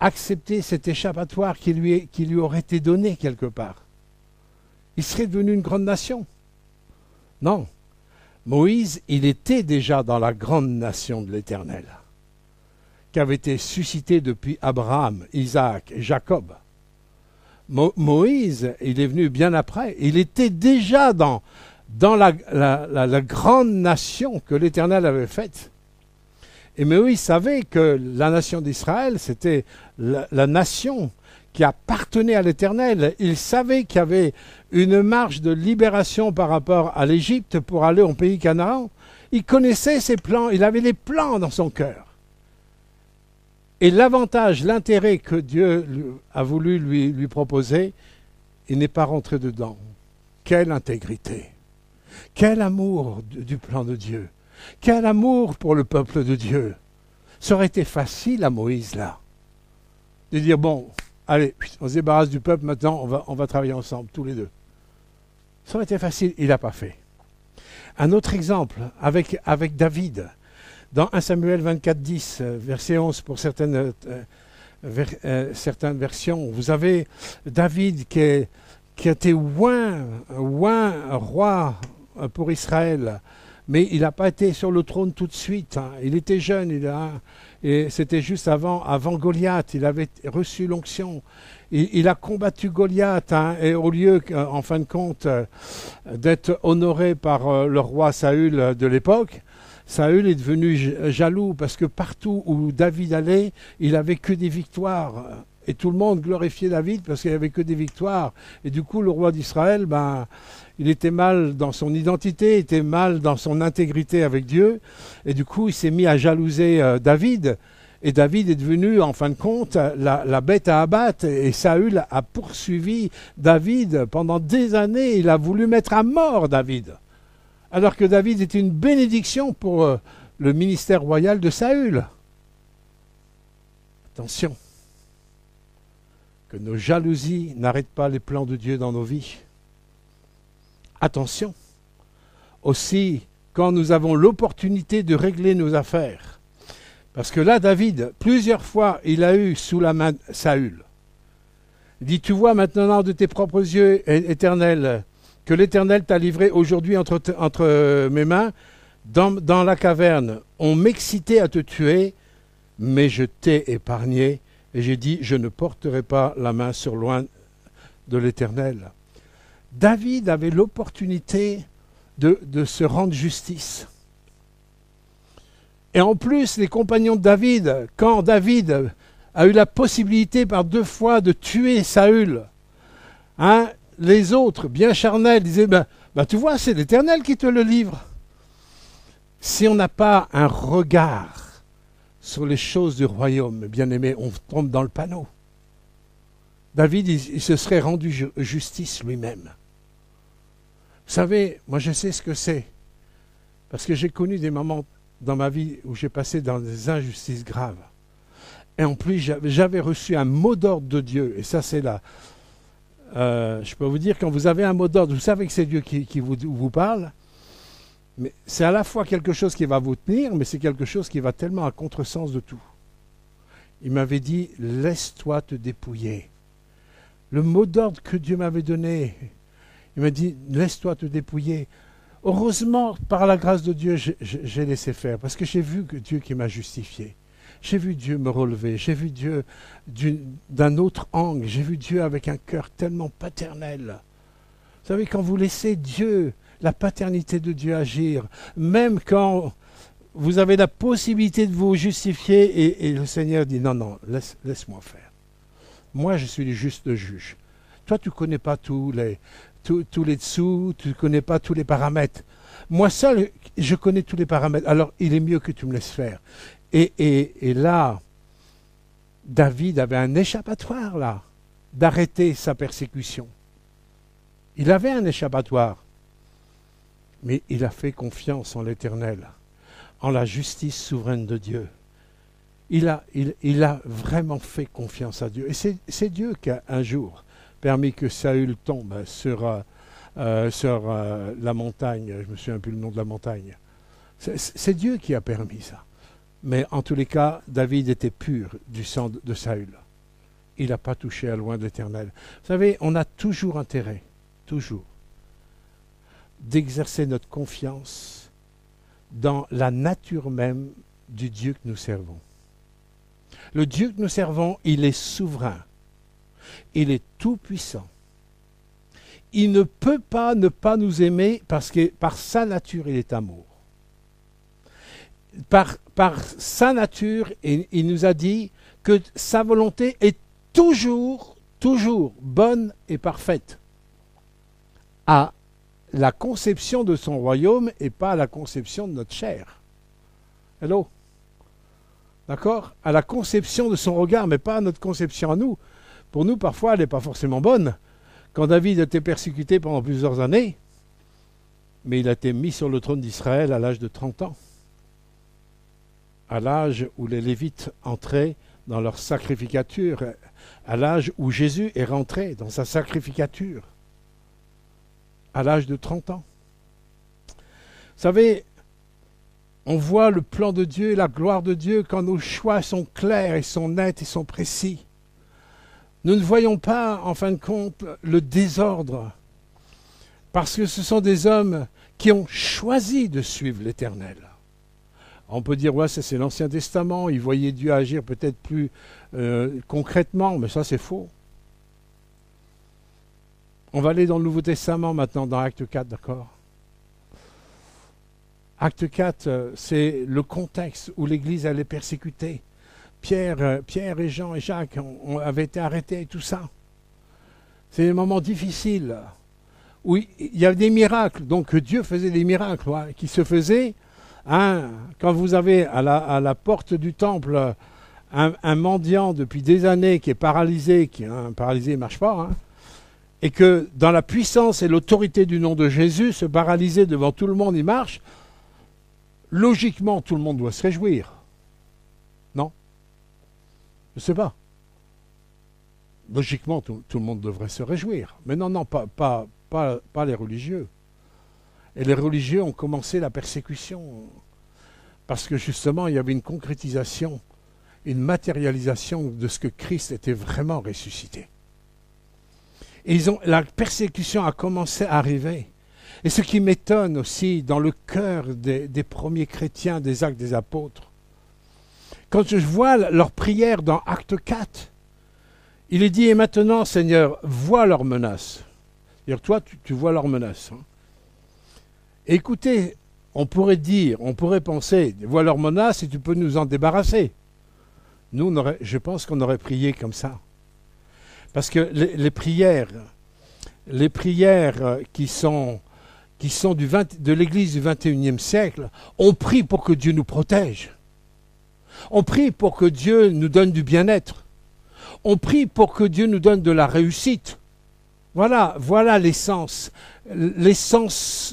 accepté cet échappatoire qui lui aurait été donné quelque part. Il serait devenu une grande nation. Non. Moïse, il était déjà dans la grande nation de l'Éternel, qui avait été suscitée depuis Abraham, Isaac et Jacob. Moïse, il est venu bien après. Il était déjà dans la grande nation que l'Éternel avait faite. Et Moïse savait que la nation d'Israël, c'était la nation qui appartenait à l'Éternel. Il savait qu'il y avait une marche de libération par rapport à l'Égypte pour aller au pays Canaan. Il connaissait ses plans, il avait les plans dans son cœur. Et l'avantage, l'intérêt que Dieu a voulu lui proposer, il n'est pas rentré dedans. Quelle intégrité! Quel amour du plan de Dieu! Quel amour pour le peuple de Dieu! Ça aurait été facile à Moïse, là, de dire, bon, allez, on se débarrasse du peuple, maintenant on va travailler ensemble, tous les deux. Ça aurait été facile, il n'a pas fait. Un autre exemple, avec David. Dans 1 Samuel 24, 10, verset 11, pour certaines versions, vous avez David qui a été oint roi pour Israël, mais il n'a pas été sur le trône tout de suite. Hein. Il était jeune, et c'était juste avant Goliath, il avait reçu l'onction. Il a combattu Goliath, hein, et au lieu, en fin de compte, d'être honoré par le roi Saül de l'époque, Saül est devenu jaloux parce que partout où David allait, il n'avait que des victoires. Et tout le monde glorifiait David parce qu'il n'y avait que des victoires. Et du coup, le roi d'Israël, il était mal dans son identité, il était mal dans son intégrité avec Dieu. Et du coup, il s'est mis à jalouser David. Et David est devenu, en fin de compte, la bête à abattre. Et Saül a poursuivi David pendant des années. Il a voulu mettre à mort David. Alors que David était une bénédiction pour le ministère royal de Saül. Attention, que nos jalousies n'arrêtent pas les plans de Dieu dans nos vies. Attention, aussi quand nous avons l'opportunité de régler nos affaires. Parce que là, David, plusieurs fois, il a eu sous la main Saül. Il dit, tu vois maintenant de tes propres yeux, Éternel, que l'Éternel t'a livré aujourd'hui entre mes mains, dans la caverne. On m'excitait à te tuer, mais je t'ai épargné, et j'ai dit, je ne porterai pas la main sur loin de l'Éternel. David avait l'opportunité de se rendre justice. Et en plus, les compagnons de David, quand David a eu la possibilité par 2 fois de tuer Saül, hein, les autres, bien charnels, disaient, tu vois, c'est l'Éternel qui te le livre. Si on n'a pas un regard sur les choses du royaume, bien aimé, on tombe dans le panneau. David, il se serait rendu justice lui-même. Vous savez, moi je sais ce que c'est, parce que j'ai connu des moments dans ma vie où j'ai passé dans des injustices graves. Et en plus, j'avais reçu un mot d'ordre de Dieu. Et ça, c'est là. Je peux vous dire, quand vous avez un mot d'ordre, vous savez que c'est Dieu qui vous parle. Mais c'est à la fois quelque chose qui va vous tenir, mais c'est quelque chose qui va tellement à contresens de tout. Il m'avait dit, laisse-toi te dépouiller. Le mot d'ordre que Dieu m'avait donné, il m'a dit, laisse-toi te dépouiller. Heureusement, par la grâce de Dieu, j'ai laissé faire, parce que j'ai vu que Dieu qui m'a justifié. J'ai vu Dieu me relever, j'ai vu Dieu d'un autre angle, j'ai vu Dieu avec un cœur tellement paternel. Vous savez, quand vous laissez Dieu, la paternité de Dieu agir, même quand vous avez la possibilité de vous justifier, et le Seigneur dit, non, non, laisse-moi faire. Moi, je suis le juste juge. Toi, tu ne connais pas tous les dessous, tu ne connais pas tous les paramètres. Moi seul, je connais tous les paramètres. Alors, il est mieux que tu me laisses faire. Et là, David avait un échappatoire, là, d'arrêter sa persécution. Il avait un échappatoire. Mais il a fait confiance en l'Éternel, en la justice souveraine de Dieu. Il a vraiment fait confiance à Dieu. Et c'est Dieu qui a un jour permis que Saül tombe sur la montagne. Je me souviens plus le nom de la montagne. C'est Dieu qui a permis ça. Mais en tous les cas, David était pur du sang de Saül. Il n'a pas touché à loin de l'Éternel. Vous savez, on a toujours intérêt, toujours, d'exercer notre confiance dans la nature même du Dieu que nous servons. Le Dieu que nous servons, il est souverain. Il est tout-puissant. Il ne peut pas ne pas nous aimer parce que par sa nature, il est amour. Par sa nature, il nous a dit que sa volonté est toujours bonne et parfaite à la conception de son royaume et pas à la conception de notre chair. Hello? D'accord? À la conception de son regard, mais pas à notre conception à nous. Pour nous, parfois, elle n'est pas forcément bonne. Quand David a été persécuté pendant plusieurs années, mais il a été mis sur le trône d'Israël à l'âge de 30 ans. À l'âge où les Lévites entraient dans leur sacrificature, à l'âge où Jésus est rentré dans sa sacrificature, à l'âge de 30 ans. Vous savez, on voit le plan de Dieu et la gloire de Dieu quand nos choix sont clairs et sont nets et sont précis. Nous ne voyons pas, en fin de compte, le désordre, parce que ce sont des hommes qui ont choisi de suivre l'Éternel. On peut dire, ouais, ça c'est l'Ancien Testament, ils voyaient Dieu agir peut-être plus concrètement, mais ça c'est faux. On va aller dans le Nouveau Testament maintenant, dans Acte 4, d'accord? Acte 4, c'est le contexte où l'Église allait persécuter. Pierre et Jean et Jacques avaient été arrêtés et tout ça. C'est des moments difficiles où il y a des miracles, donc Dieu faisait des miracles qui se faisaient. Quand vous avez à la porte du temple un mendiant depuis des années qui est paralysé, paralysé ne marche pas, et que dans la puissance et l'autorité du nom de Jésus, ce paralysé devant tout le monde, il marche, logiquement tout le monde doit se réjouir. Non? Je ne sais pas. Logiquement tout le monde devrait se réjouir. Mais non, pas les religieux. Et les religieux ont commencé la persécution parce que justement il y avait une concrétisation, une matérialisation de ce que Christ était vraiment ressuscité. Et la persécution a commencé à arriver. Et ce qui m'étonne aussi dans le cœur des premiers chrétiens des Actes des Apôtres, quand je vois leur prière dans Acte 4, il est dit, et maintenant Seigneur, vois leurs menaces. C'est-à-dire toi tu vois leurs menaces. Écoutez, on pourrait penser, vois leurs menaces et tu peux nous en débarrasser. Nous, je pense qu'on aurait prié comme ça. Parce que les prières qui sont de l'Église du XXIe siècle, on prie pour que Dieu nous protège. On prie pour que Dieu nous donne du bien-être. On prie pour que Dieu nous donne de la réussite. Voilà l'essence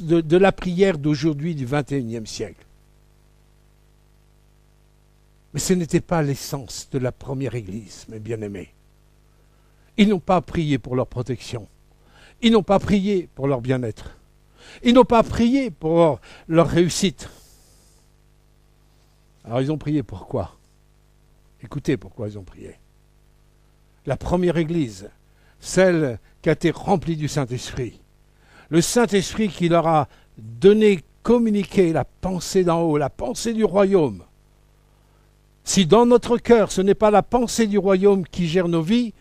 de la prière d'aujourd'hui du XXIe siècle. Mais ce n'était pas l'essence de la première Église, mes bien-aimés. Ils n'ont pas prié pour leur protection. Ils n'ont pas prié pour leur bien-être. Ils n'ont pas prié pour leur réussite. Alors ils ont prié pourquoi? Écoutez pourquoi ils ont prié. La première Église, celle qui a été remplie du Saint-Esprit. Le Saint-Esprit qui leur a donné, communiqué la pensée d'en haut, la pensée du royaume. Si dans notre cœur, ce n'est pas la pensée du royaume qui gère nos vies,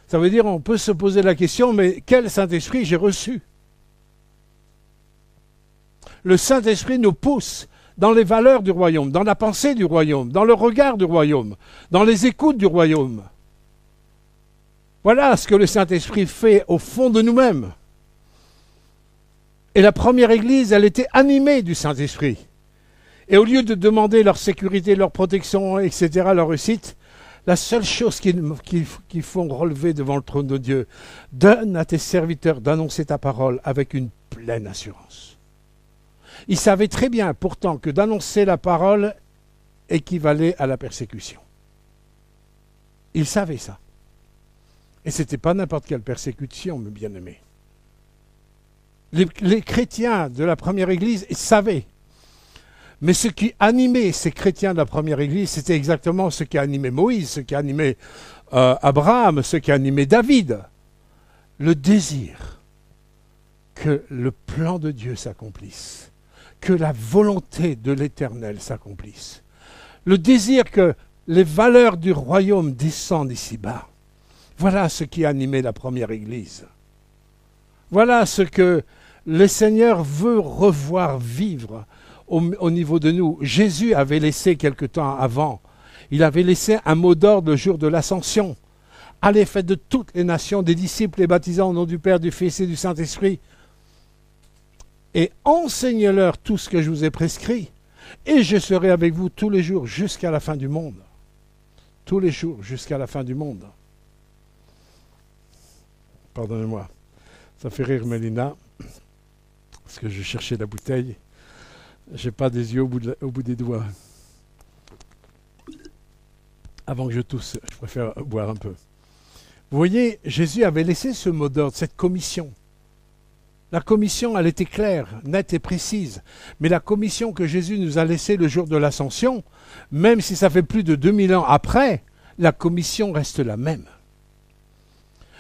ça veut dire on peut se poser la question, mais quel Saint-Esprit j'ai reçu? Le Saint-Esprit nous pousse dans les valeurs du royaume, dans la pensée du royaume, dans le regard du royaume, dans les écoutes du royaume. Voilà ce que le Saint-Esprit fait au fond de nous-mêmes. Et la première Église, elle était animée du Saint-Esprit. Et au lieu de demander leur sécurité, leur protection, etc., leur réussite, la seule chose qu'ils font relever devant le trône de Dieu, donne à tes serviteurs d'annoncer ta parole avec une pleine assurance. Ils savaient très bien pourtant que d'annoncer la parole équivalait à la persécution. Ils savaient ça. Et ce n'était pas n'importe quelle persécution, mes bien-aimés. Les chrétiens de la première Église savaient. Mais ce qui animait ces chrétiens de la première Église, c'était exactement ce qui animait Moïse, ce qui animait Abraham, ce qui animait David. Le désir que le plan de Dieu s'accomplisse, que la volonté de l'Éternel s'accomplisse. Le désir que les valeurs du royaume descendent ici-bas. Voilà ce qui animait la première Église. Voilà ce que le Seigneur veut revoir vivre au niveau de nous. Jésus avait laissé quelque temps avant, il avait laissé un mot d'ordre le jour de l'ascension. Allez, faites de toutes les nations des disciples et baptisant au nom du Père, du Fils et du Saint-Esprit. Et enseignez-leur tout ce que je vous ai prescrit, et je serai avec vous tous les jours jusqu'à la fin du monde. Tous les jours jusqu'à la fin du monde. Pardonnez-moi, ça fait rire Mélina, parce que je cherchais la bouteille. J'ai pas des yeux au bout des doigts. Avant que je tousse, je préfère boire un peu. Vous voyez, Jésus avait laissé ce mot d'ordre, cette commission. La commission, elle était claire, nette et précise. Mais la commission que Jésus nous a laissée le jour de l'Ascension, même si ça fait plus de 2000 ans après, la commission reste la même.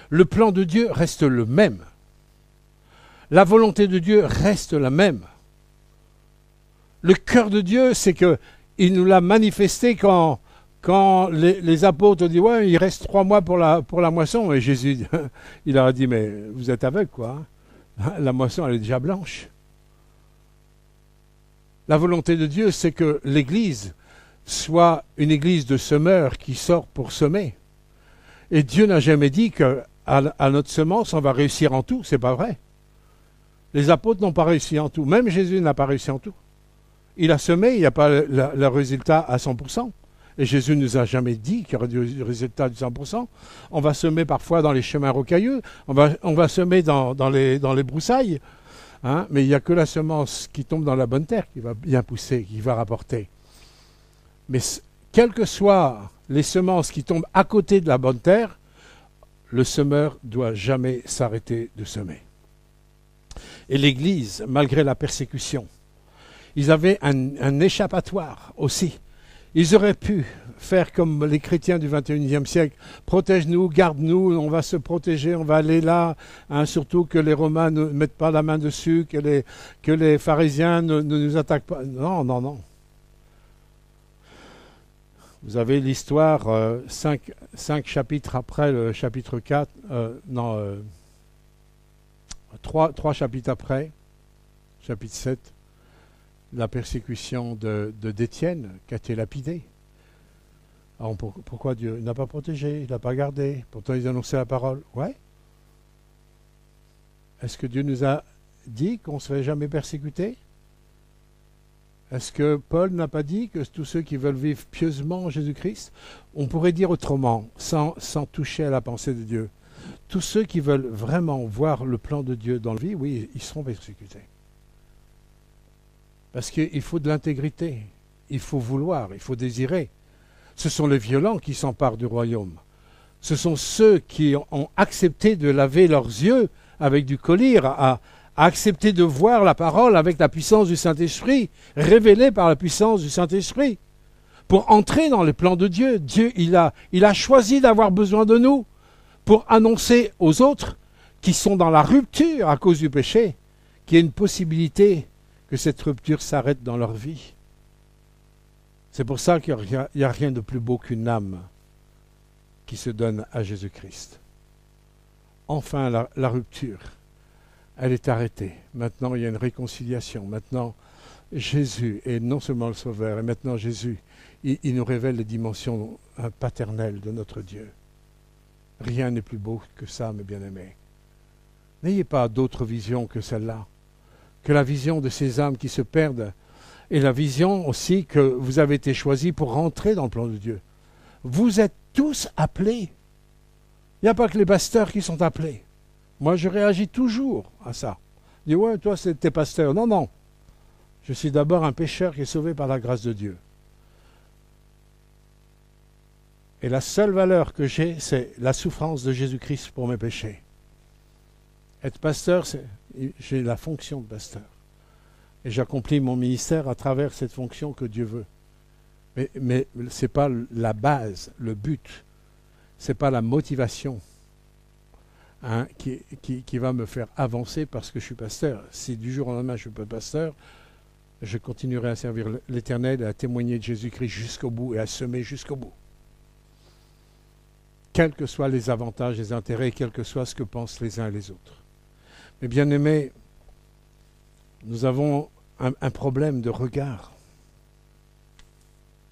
Le plan de Dieu reste le même. La volonté de Dieu reste la même. Le cœur de Dieu, c'est qu'il nous l'a manifesté quand les apôtres disent « Ouais, il reste 3 mois pour la moisson ». Et Jésus, il leur a dit « Mais vous êtes aveugles, quoi. La moisson, elle est déjà blanche. » La volonté de Dieu, c'est que l'Église soit une Église de semeurs qui sort pour semer. Et Dieu n'a jamais dit qu'à notre semence, on va réussir en tout. C'est pas vrai. Les apôtres n'ont pas réussi en tout. Même Jésus n'a pas réussi en tout. Il a semé, il n'y a pas le résultat à 100%. Et Jésus ne nous a jamais dit qu'il y aurait du résultat de 100%. On va semer parfois dans les chemins rocailleux, on va semer dans les broussailles, hein, mais il n'y a que la semence qui tombe dans la bonne terre qui va bien pousser, qui va rapporter. Mais quelles que soient les semences qui tombent à côté de la bonne terre, le semeur ne doit jamais s'arrêter de semer. Et l'Église, malgré la persécution, ils avaient un échappatoire aussi. Ils auraient pu faire comme les chrétiens du XXIe siècle. Protège-nous, garde-nous, on va se protéger, on va aller là. Hein, surtout que les Romains ne mettent pas la main dessus, que les pharisiens ne nous attaquent pas. Non, non, non. Vous avez l'histoire 5 chapitres après le chapitre 4. 3 chapitres après, chapitre 7. La persécution d'Étienne qui a été lapidé. Alors pourquoi Dieu n'a pas protégé, il n'a pas gardé, pourtant ils annonçaient la parole. Ouais. Est-ce que Dieu nous a dit qu'on ne serait jamais persécuté? Est-ce que Paul n'a pas dit que tous ceux qui veulent vivre pieusement en Jésus-Christ, on pourrait dire autrement, sans toucher à la pensée de Dieu, tous ceux qui veulent vraiment voir le plan de Dieu dans la vie, oui, ils seront persécutés. Parce qu'il faut de l'intégrité, il faut vouloir, il faut désirer. Ce sont les violents qui s'emparent du royaume. Ce sont ceux qui ont accepté de laver leurs yeux avec du collyre, à accepter de voir la parole avec la puissance du Saint-Esprit, révélée par la puissance du Saint-Esprit, pour entrer dans les plans de Dieu. Dieu, il a choisi d'avoir besoin de nous pour annoncer aux autres qui sont dans la rupture à cause du péché, qu'il y a une possibilité que cette rupture s'arrête dans leur vie. C'est pour ça qu'il n'y a rien de plus beau qu'une âme qui se donne à Jésus-Christ. Enfin, la rupture, elle est arrêtée. Maintenant, il y a une réconciliation. Maintenant, Jésus est non seulement le Sauveur, et maintenant Jésus, il nous révèle les dimensions paternelles de notre Dieu. Rien n'est plus beau que ça, mes bien-aimés. N'ayez pas d'autre vision que celle-là, que la vision de ces âmes qui se perdent, et la vision aussi que vous avez été choisis pour rentrer dans le plan de Dieu. Vous êtes tous appelés. Il n'y a pas que les pasteurs qui sont appelés. Moi, je réagis toujours à ça. Je dis, ouais, toi, t'es pasteur. Non, non. Je suis d'abord un pécheur qui est sauvé par la grâce de Dieu. Et la seule valeur que j'ai, c'est la souffrance de Jésus-Christ pour mes péchés. Être pasteur, j'ai la fonction de pasteur. Et j'accomplis mon ministère à travers cette fonction que Dieu veut. Mais ce n'est pas la base, le but. Ce n'est pas la motivation qui va me faire avancer parce que je suis pasteur. Si du jour au lendemain je ne suis pas pasteur, je continuerai à servir l'Éternel et à témoigner de Jésus-Christ jusqu'au bout et à semer jusqu'au bout. Quels que soient les avantages, les intérêts, quel que soit ce que pensent les uns et les autres. Mais bien aimés, nous avons un problème de regard.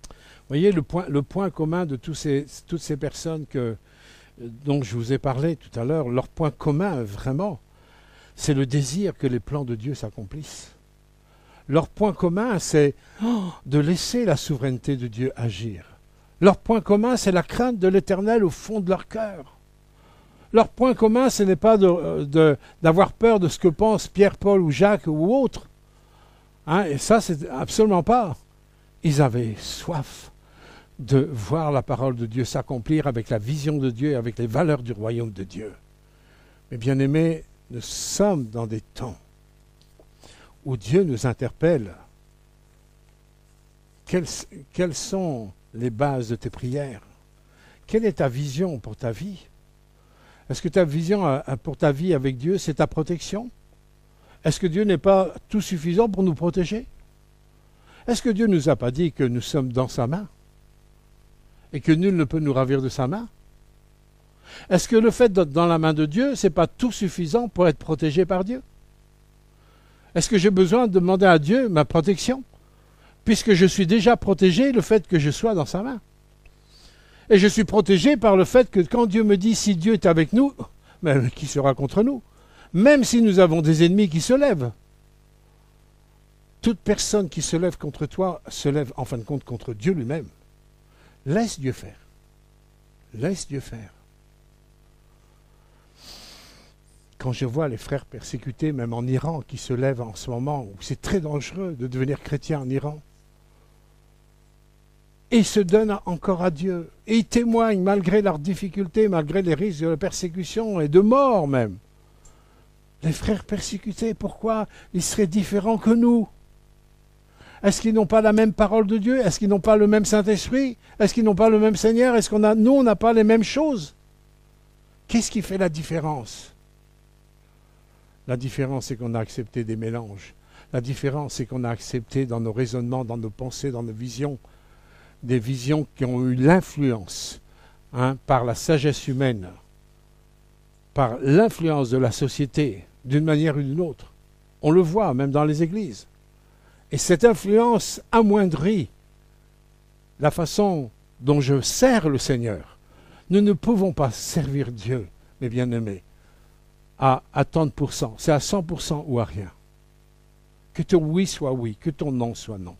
Vous voyez, le point commun de toutes ces personnes dont je vous ai parlé tout à l'heure, leur point commun, vraiment, c'est le désir que les plans de Dieu s'accomplissent. Leur point commun, c'est de laisser la souveraineté de Dieu agir. Leur point commun, c'est la crainte de l'Éternel au fond de leur cœur. Leur point commun, ce n'est pas d'avoir peur de ce que pensent Pierre, Paul ou Jacques ou autres. Et ça, c'est absolument pas. Ils avaient soif de voir la parole de Dieu s'accomplir avec la vision de Dieu et avec les valeurs du royaume de Dieu. Mais bien aimés, nous sommes dans des temps où Dieu nous interpelle. Quelles sont les bases de tes prières? Quelle est ta vision pour ta vie? Est-ce que ta vision pour ta vie avec Dieu, c'est ta protection? Est-ce que Dieu n'est pas tout suffisant pour nous protéger? Est-ce que Dieu ne nous a pas dit que nous sommes dans sa main et que nul ne peut nous ravir de sa main? Est-ce que le fait d'être dans la main de Dieu, ce n'est pas tout suffisant pour être protégé par Dieu? Est-ce que j'ai besoin de demander à Dieu ma protection, puisque je suis déjà protégé le fait que je sois dans sa main? Et je suis protégé par le fait que quand Dieu me dit si Dieu est avec nous, mais qui sera contre nous? Même si nous avons des ennemis qui se lèvent. Toute personne qui se lève contre toi se lève en fin de compte contre Dieu lui-même. Laisse Dieu faire. Laisse Dieu faire. Quand je vois les frères persécutés, même en Iran, qui se lèvent en ce moment, où c'est très dangereux de devenir chrétien en Iran, et ils se donnent encore à Dieu, et ils témoignent malgré leurs difficultés, malgré les risques de persécution et de mort même. Les frères persécutés, pourquoi ils seraient différents que nous? Est-ce qu'ils n'ont pas la même parole de Dieu? Est-ce qu'ils n'ont pas le même Saint-Esprit? Est-ce qu'ils n'ont pas le même Seigneur? Est-ce nous, on n'a pas les mêmes choses? Qu'est-ce qui fait la différence? La différence, c'est qu'on a accepté des mélanges. La différence, c'est qu'on a accepté dans nos raisonnements, dans nos pensées, dans nos visions, des visions qui ont eu l'influence par la sagesse humaine, par l'influence de la société, d'une manière ou d'une autre. On le voit, même dans les églises. Et cette influence amoindrit la façon dont je sers le Seigneur. Nous ne pouvons pas servir Dieu, mes bien-aimés, à tant de pourcents. C'est à 100% ou à rien. Que ton oui soit oui, que ton non soit non.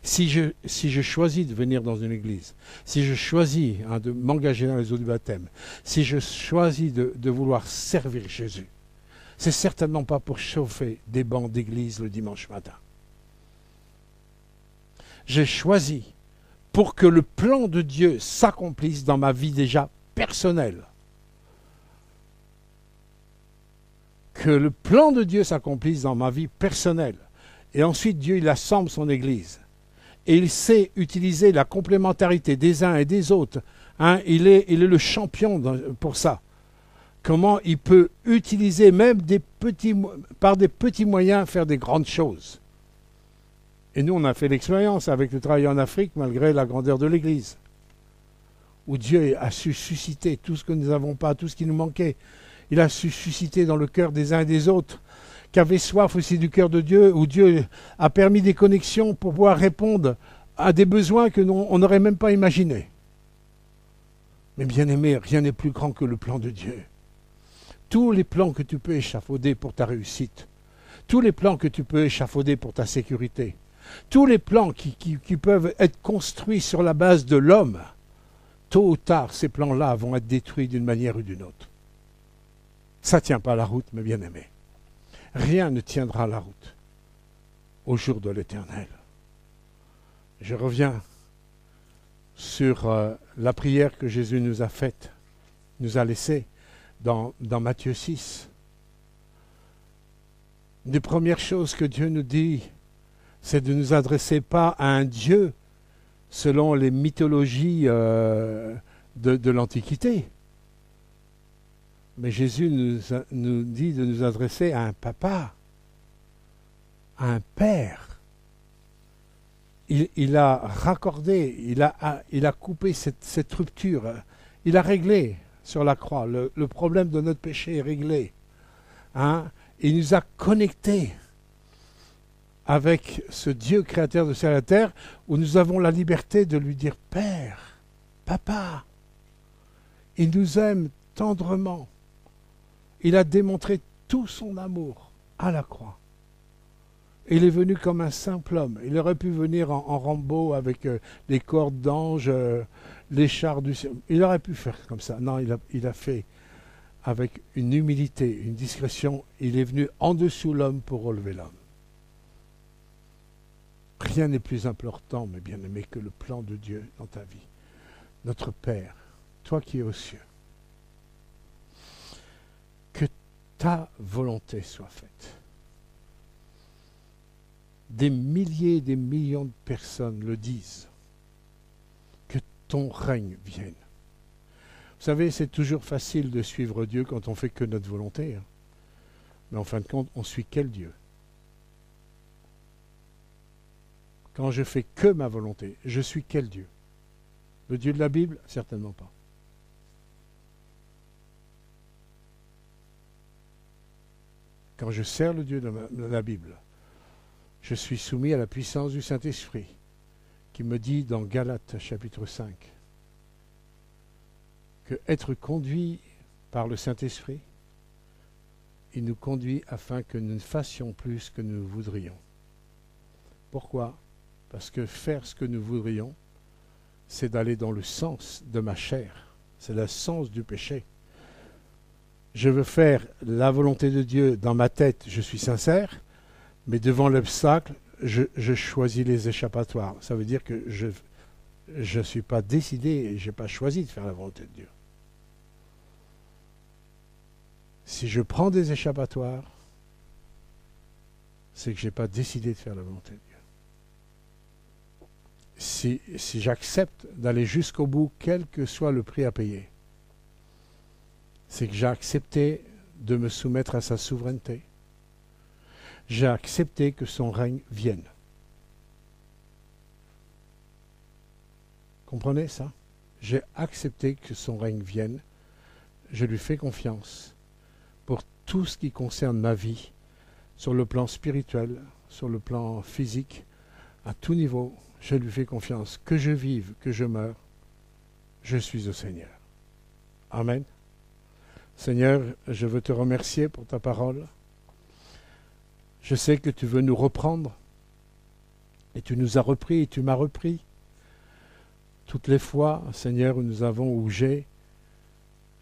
Si je choisis de venir dans une église, si je choisis de m'engager dans les eaux du baptême, si je choisis de vouloir servir Jésus, c'est certainement pas pour chauffer des bancs d'église le dimanche matin. J'ai choisi pour que le plan de Dieu s'accomplisse dans ma vie déjà personnelle. Que le plan de Dieu s'accomplisse dans ma vie personnelle. Et ensuite, Dieu, il assemble son Église. Et il sait utiliser la complémentarité des uns et des autres. Hein, il est le champion pour ça. Comment il peut utiliser même par des petits moyens faire des grandes choses. Et nous, on a fait l'expérience avec le travail en Afrique, malgré la grandeur de l'Église, où Dieu a su susciter tout ce que nous n'avons pas, tout ce qui nous manquait. Il a su susciter dans le cœur des uns et des autres, qui avaient soif aussi du cœur de Dieu, où Dieu a permis des connexions pour pouvoir répondre à des besoins que on n'aurait même pas imaginés. Mais bien aimé, rien n'est plus grand que le plan de Dieu. Tous les plans que tu peux échafauder pour ta réussite, tous les plans que tu peux échafauder pour ta sécurité, tous les plans qui peuvent être construits sur la base de l'homme, tôt ou tard, ces plans-là vont être détruits d'une manière ou d'une autre. Ça ne tient pas la route, mes bien-aimés. Rien ne tiendra la route au jour de l'Éternel. Je reviens sur la prière que Jésus nous a faite, nous a laissée dans Matthieu 6. Une des premières choses que Dieu nous dit, c'est de ne nous adresser pas à un Dieu selon les mythologies de l'Antiquité. Mais Jésus nous dit de nous adresser à un papa, à un père. Il a raccordé, il a coupé cette rupture. Il a réglé sur la croix. Le problème de notre péché est réglé. Hein? Il nous a connectés avec ce Dieu créateur de ciel et de terre, où nous avons la liberté de lui dire « Père, Papa ». Il nous aime tendrement. Il a démontré tout son amour à la croix. Il est venu comme un simple homme. Il aurait pu venir en Rambo avec les cordes d'ange, les chars du ciel. Il aurait pu faire comme ça. Non, il a fait avec une humilité, une discrétion. Il est venu en dessous l'homme pour relever l'homme. Rien n'est plus important, mes bien-aimés, que le plan de Dieu dans ta vie. Notre Père, toi qui es aux cieux, que ta volonté soit faite. Des milliers et des millions de personnes le disent. Que ton règne vienne. Vous savez, c'est toujours facile de suivre Dieu quand on fait que notre volonté. Hein. Mais en fin de compte, on suit quel Dieu? Quand je fais que ma volonté, je suis quel Dieu? Le Dieu de la Bible? Certainement pas. Quand je sers le Dieu de la Bible, je suis soumis à la puissance du Saint-Esprit, qui me dit dans Galates chapitre 5, que être conduit par le Saint-Esprit, il nous conduit afin que nous ne fassions plus ce que nous voudrions. Pourquoi? Parce que faire ce que nous voudrions, c'est d'aller dans le sens de ma chair. C'est le sens du péché. Je veux faire la volonté de Dieu dans ma tête, je suis sincère, mais devant l'obstacle, je choisis les échappatoires. Ça veut dire que je ne suis pas décidé et je n'ai pas choisi de faire la volonté de Dieu. Si je prends des échappatoires, c'est que je n'ai pas décidé de faire la volonté de Dieu. Si j'accepte d'aller jusqu'au bout, quel que soit le prix à payer, c'est que j'ai accepté de me soumettre à sa souveraineté. J'ai accepté que son règne vienne. Comprenez ça? J'ai accepté que son règne vienne. Je lui fais confiance pour tout ce qui concerne ma vie, sur le plan spirituel, sur le plan physique, à tout niveau. Je lui fais confiance. Que je vive, que je meure, je suis au Seigneur. Amen. Seigneur, je veux te remercier pour ta parole. Je sais que tu veux nous reprendre. Et tu nous as repris et tu m'as repris. Toutes les fois, Seigneur, où j'ai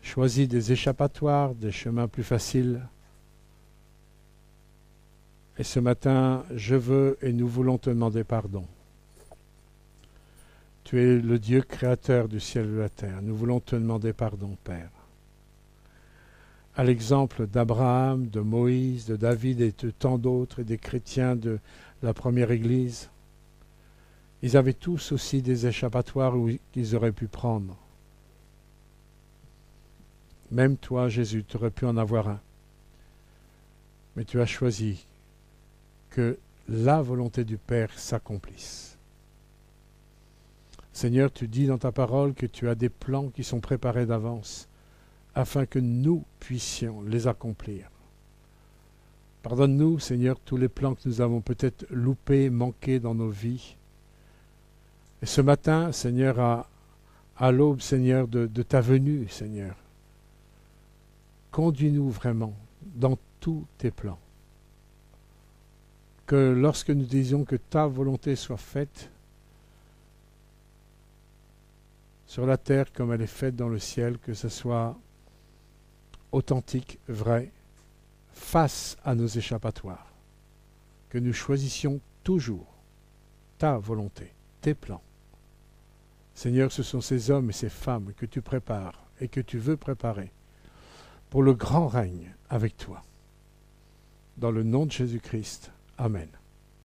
choisi des échappatoires, des chemins plus faciles. Et ce matin, je veux et nous voulons te demander pardon. Tu es le Dieu créateur du ciel et de la terre. Nous voulons te demander pardon, Père. À l'exemple d'Abraham, de Moïse, de David et de tant d'autres et des chrétiens de la première Église, ils avaient tous aussi des échappatoires qu'ils auraient pu prendre. Même toi, Jésus, tu aurais pu en avoir un. Mais tu as choisi que la volonté du Père s'accomplisse. Seigneur, tu dis dans ta parole que tu as des plans qui sont préparés d'avance, afin que nous puissions les accomplir. Pardonne-nous, Seigneur, tous les plans que nous avons peut-être loupés, manqués dans nos vies. Et ce matin, Seigneur, à l'aube, Seigneur, de ta venue, Seigneur, conduis-nous vraiment dans tous tes plans. Que lorsque nous disions que ta volonté soit faite, sur la terre comme elle est faite dans le ciel, que ce soit authentique, vrai, face à nos échappatoires. Que nous choisissions toujours ta volonté, tes plans. Seigneur, ce sont ces hommes et ces femmes que tu prépares et que tu veux préparer pour le grand règne avec toi. Dans le nom de Jésus-Christ. Amen.